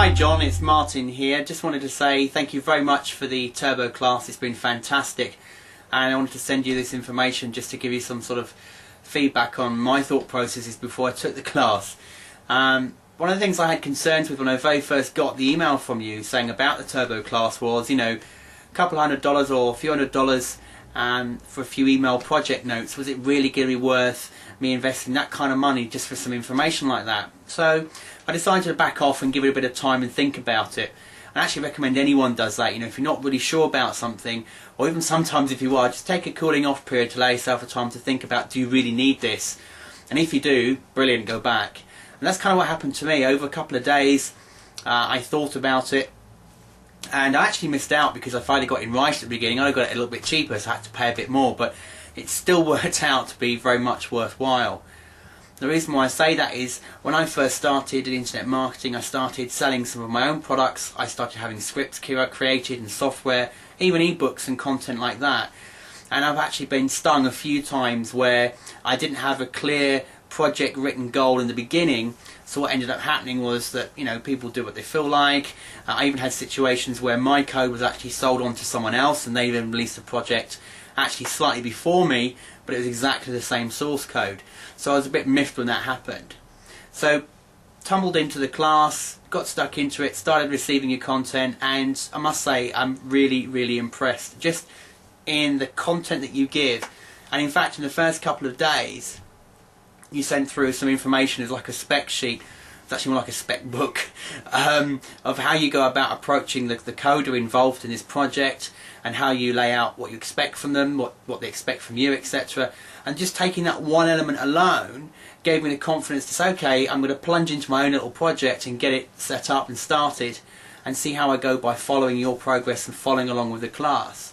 Hi John, it's Martin here. Just wanted to say thank you very much for the Turbo class. It's been fantastic, and I wanted to send you this information just to give you some sort of feedback on my thought processes before I took the class. One of the things I had concerns with when I very first got the email from you saying about the Turbo class was, you know, a couple $100 or a few $100 for a few email project notes. Was it really going to be worth me investing that kind of money just for some information like that? So I decided to back off and give it a bit of time and think about it. I actually recommend anyone does that. You know, if you're not really sure about something, or even sometimes if you are, just take a cooling off period to allow yourself a time to think about, do you really need this? And if you do, brilliant, go back. And that's kind of what happened to me. Over a couple of days I thought about it, and I actually missed out because I finally got it right at the beginning. I got it a little bit cheaper, so I had to pay a bit more, but it still worked out to be very much worthwhile. The reason why I say that is when I first started in internet marketing, I started selling some of my own products. I started having scripts created and software, even ebooks and content like that. And I've actually been stung a few times where I didn't have a clear project written goal in the beginning. So what ended up happening was that, you know, people do what they feel like. I even had situations where my code was actually sold on to someone else and they even released a project actually slightly before me, but it was exactly the same source code. So I was a bit miffed when that happened. So tumbled into the class, got stuck into it, started receiving your content, and I must say I'm really impressed just in the content that you give. And in fact, in the first couple of days you sent through some information as like a spec sheet. It's actually more like a spec book of how you go about approaching the coder involved in this project, and how you lay out what you expect from them, what they expect from you, etc. And just taking that one element alone gave me the confidence to say, okay, I'm going to plunge into my own little project and get it set up and started, and see how I go by following your progress and following along with the class.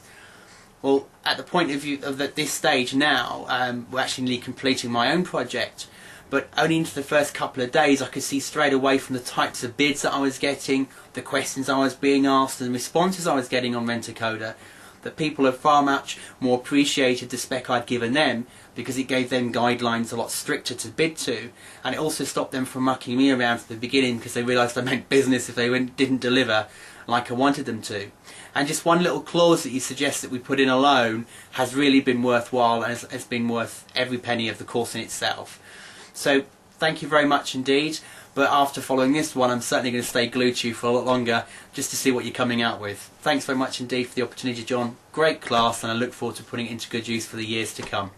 Well, at the point of view of this stage now, we're actually nearly completing my own project, but only into the first couple of days I could see straight away from the types of bids that I was getting, the questions I was being asked, and the responses I was getting on Rent-A-Coder, that people have far much more appreciated the spec I'd given them, because it gave them guidelines a lot stricter to bid to, and it also stopped them from mucking me around at the beginning because they realised I meant business if they didn't deliver like I wanted them to. And just one little clause that you suggest that we put in alone has really been worthwhile, and has been worth every penny of the course in itself. So thank you very much indeed, but after following this one I'm certainly going to stay glued to you for a lot longer just to see what you're coming out with. Thanks very much indeed for the opportunity, John. Great class, and I look forward to putting it into good use for the years to come.